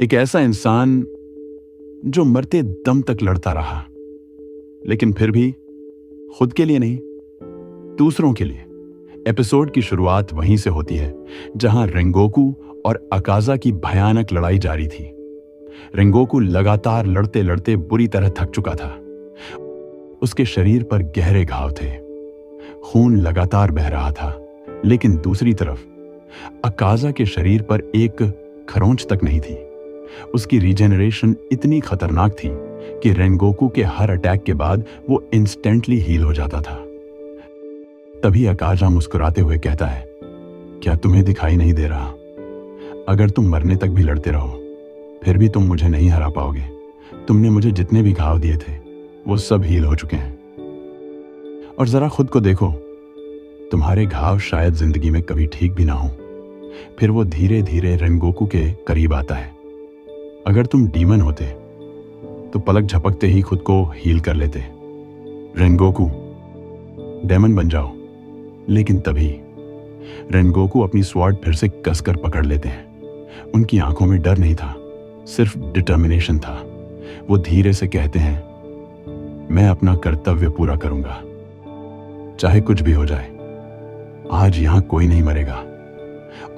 एक ऐसा इंसान जो मरते दम तक लड़ता रहा, लेकिन फिर भी खुद के लिए नहीं, दूसरों के लिए। एपिसोड की शुरुआत वहीं से होती है जहां रेंगोकू और अकाजा की भयानक लड़ाई जारी थी। रेंगोकू लगातार लड़ते लड़ते बुरी तरह थक चुका था। उसके शरीर पर गहरे घाव थे, खून लगातार बह रहा था, लेकिन दूसरी तरफ अकाजा के शरीर पर एक खरोंच तक नहीं थी। उसकी रीजेनरेशन इतनी खतरनाक थी कि रेंगोकू के हर अटैक के बाद वो इंस्टेंटली हील हो जाता था। तभी अकाजा मुस्कुराते हुए कहता है, क्या तुम्हें दिखाई नहीं दे रहा? अगर तुम मरने तक भी लड़ते रहो, फिर भी तुम मुझे नहीं हरा पाओगे। तुमने मुझे जितने भी घाव दिए थे वो सब हील हो चुके हैं। और जरा खुद को देखो, तुम्हारे घाव शायद जिंदगी में कभी ठीक भी ना हो। फिर वो धीरे धीरे रेंगोकू के करीब आता है। अगर तुम डीमन होते तो पलक झपकते ही खुद को हील कर लेते। रेंगोकू, डेमन बन जाओ। लेकिन तभी रेंगोकू अपनी स्वॉर्ड फिर से कसकर पकड़ लेते हैं। उनकी आंखों में डर नहीं था, सिर्फ डिटर्मिनेशन था। वो धीरे से कहते हैं, मैं अपना कर्तव्य पूरा करूंगा, चाहे कुछ भी हो जाए। आज यहां कोई नहीं मरेगा।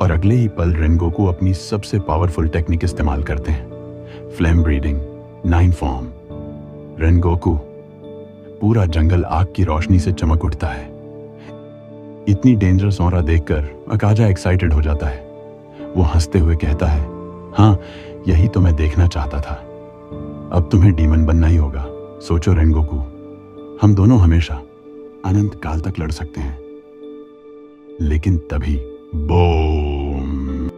और अगले ही पल रेंगोकू अपनी सबसे पावरफुल टेक्निक इस्तेमाल करते हैं, फ्लेम ब्रीडिंग, 9 फॉर्म। रेंगोकू, पूरा जंगल आग की रोशनी से चमक उठता है। इतनी डेंजरस ऑरा देखकर अकाजा एक्साइटेड हो जाता है। वो हंसते हुए कहता है, हाँ, यही तो मैं देखना चाहता था। अब तुम्हें डीमन बनना ही होगा। सोचो रेंगोकू, हम दोनों हमेशा अनंत काल तक लड़ सकते हैं। लेकिन तभी बूम,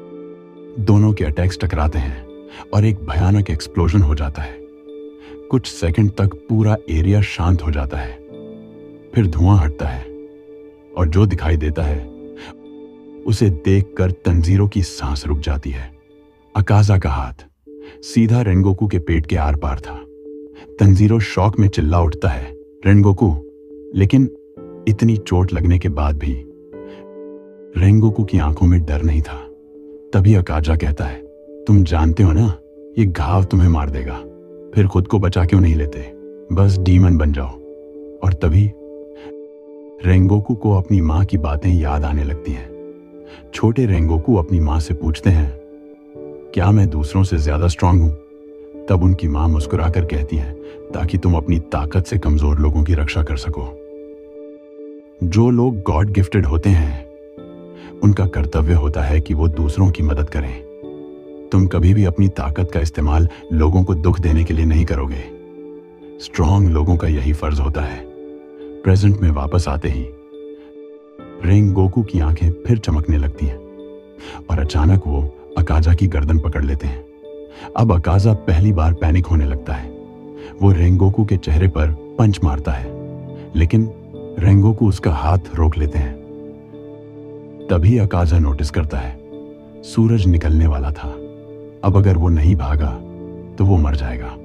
दोनों के अटैक्स टकराते हैं और एक भयानक एक्सप्लोजन हो जाता है। कुछ सेकंड तक पूरा एरिया शांत हो जाता है। फिर धुआं हटता है और जो दिखाई देता है उसे देखकर तंजीरो की सांस रुक जाती है। अकाजा का हाथ सीधा रेंगोकू के पेट के आर पार था। तंजीरो शॉक में चिल्ला उठता है, रेंगोकू। लेकिन इतनी चोट लगने के बाद भी रेंगोकू की आंखों में डर नहीं था। तभी अकाजा कहता है, तुम जानते हो ना, ये घाव तुम्हें मार देगा। फिर खुद को बचा क्यों नहीं लेते? बस डीमन बन जाओ। और तभी रेंगोकू को अपनी मां की बातें याद आने लगती हैं। छोटे रेंगोकू अपनी मां से पूछते हैं, क्या मैं दूसरों से ज्यादा स्ट्रांग हूं? तब उनकी मां मुस्कुराकर कहती हैं, ताकि तुम अपनी ताकत से कमजोर लोगों की रक्षा कर सको। जो लोग गॉड गिफ्टेड होते हैं, उनका कर्तव्य होता है कि वो दूसरों की मदद करें। तुम कभी भी अपनी ताकत का इस्तेमाल लोगों को दुख देने के लिए नहीं करोगे। स्ट्रांग लोगों का यही फर्ज होता है। प्रेजेंट में वापस आते ही रेंगोकू की आंखें फिर चमकने लगती हैं और अचानक वो अकाजा की गर्दन पकड़ लेते हैं। अब अकाजा पहली बार पैनिक होने लगता है। वो रेंगोकू के चेहरे पर पंच मारता है, लेकिन रेंगोकू उसका हाथ रोक लेते हैं। तभी अकाजा नोटिस करता है, सूरज निकलने वाला था। अब अगर वो नहीं भागा तो वो मर जाएगा।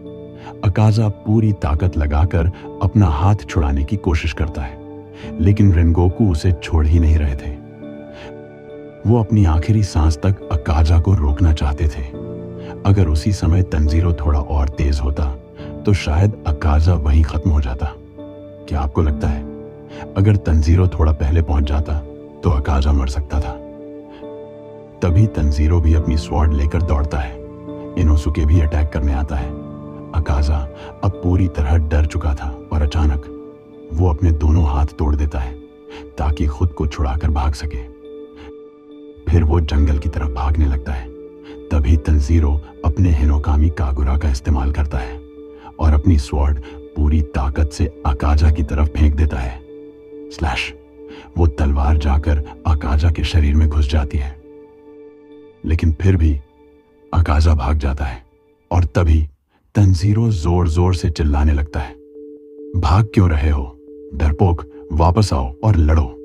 अकाजा पूरी ताकत लगाकर अपना हाथ छुड़ाने की कोशिश करता है, लेकिन रेंगोकू उसे छोड़ ही नहीं रहे थे। वो अपनी आखिरी सांस तक अकाजा को रोकना चाहते थे। अगर उसी समय तंजीरो थोड़ा और तेज होता तो शायद अकाजा वहीं खत्म हो जाता। क्या आपको लगता है, अगर तंजीरो थोड़ा पहले पहुंच जाता तो अकाजा मर सकता था? तभी तंजीरो भी अपनी स्वॉर्ड लेकर दौड़ता है। इनोसुके भी अटैक करने आता है। अकाजा अब पूरी तरह डर चुका था और अचानक वो अपने दोनों हाथ तोड़ देता है ताकि खुद को छुड़ाकर भाग सके। फिर वो जंगल की तरफ भागने लगता है। तभी तंजीरो अपने हिनोकामी कागुरा का इस्तेमाल करता है और अपनी स्वॉर्ड पूरी ताकत से अकाजा की तरफ फेंक देता है। स्लैश! वो तलवार जाकर अकाजा के शरीर में घुस जाती है, लेकिन फिर भी अकाजा भाग जाता है। और तभी तंजीरो जोर जोर से चिल्लाने लगता है, भाग क्यों रहे हो डरपोक? वापस आओ और लड़ो।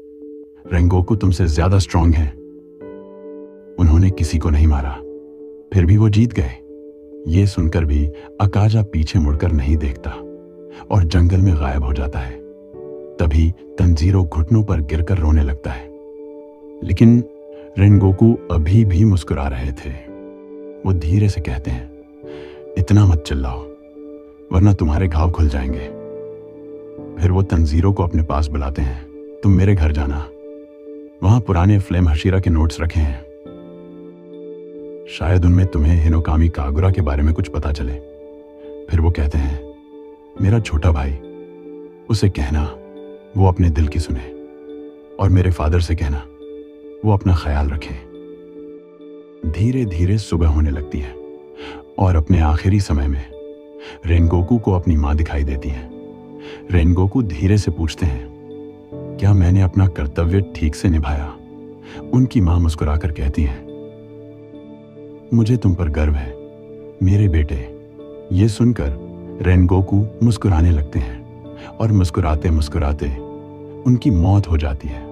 रेंगोकू तुमसे ज्यादा स्ट्रांग है। उन्होंने किसी को नहीं मारा, फिर भी वो जीत गए। ये सुनकर भी अकाजा पीछे मुड़कर नहीं देखता और जंगल में गायब हो जाता है। तभी तंजीरो घुटनों पर गिरकर रोने लगता है, लेकिन रेंगोकू अभी भी मुस्कुरा रहे थे। वो धीरे से कहते हैं, इतना मत चिल्लाओ वरना तुम्हारे घाव खुल जाएंगे। फिर वो तंजीरों को अपने पास बुलाते हैं, तुम मेरे घर जाना, वहां पुराने फ्लेम हशीरा के नोट्स रखे हैं, शायद उनमें तुम्हें हिनोकामी कागुरा के बारे में कुछ पता चले। फिर वो कहते हैं, मेरा छोटा भाई, उसे कहना वो अपने दिल की सुने, और मेरे फादर से कहना वो अपना ख्याल रखें। धीरे धीरे सुबह होने लगती है और अपने आखिरी समय में रेनगोकू को अपनी मां दिखाई देती है। रेनगोकू धीरे से पूछते हैं, क्या मैंने अपना कर्तव्य ठीक से निभाया? उनकी मां मुस्कुराकर कहती है, मुझे तुम पर गर्व है मेरे बेटे। ये सुनकर रेनगोकू मुस्कुराने लगते हैं और मुस्कुराते मुस्कुराते उनकी मौत हो जाती है।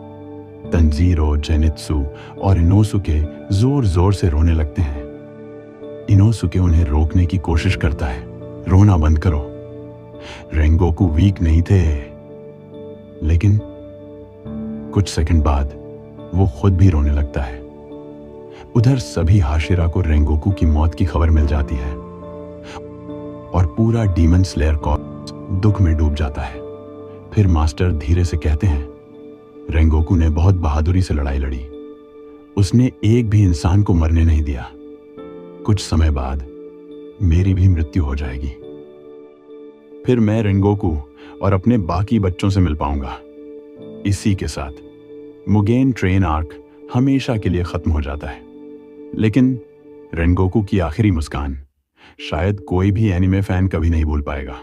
तंजीरो, जेनित्सु और इनोसुके जोर जोर से रोने लगते हैं। इनोसुके उन्हें रोकने की कोशिश करता है, रोना बंद करो। रेनगोकू वीक नहीं थे, लेकिन कुछ सेकंड बाद वो खुद भी रोने लगता है। उधर सभी हाशिरा को रेनगोकू की मौत की खबर मिल जाती है और पूरा डीमन स्लेयर कॉर्प्स दुख में डूब जाता है। फिर मास्टर धीरे से कहते हैं, रेनगोकू ने बहुत बहादुरी से लड़ाई लड़ी, उसने एक भी इंसान को मरने नहीं दिया। कुछ समय बाद मेरी भी मृत्यु हो जाएगी, फिर मैं रेनगोकू और अपने बाकी बच्चों से मिल पाऊंगा। इसी के साथ मुगेन ट्रेन आर्क हमेशा के लिए खत्म हो जाता है। लेकिन रेनगोकू की आखिरी मुस्कान शायद कोई भी एनिमे फैन कभी नहीं भूल पाएगा।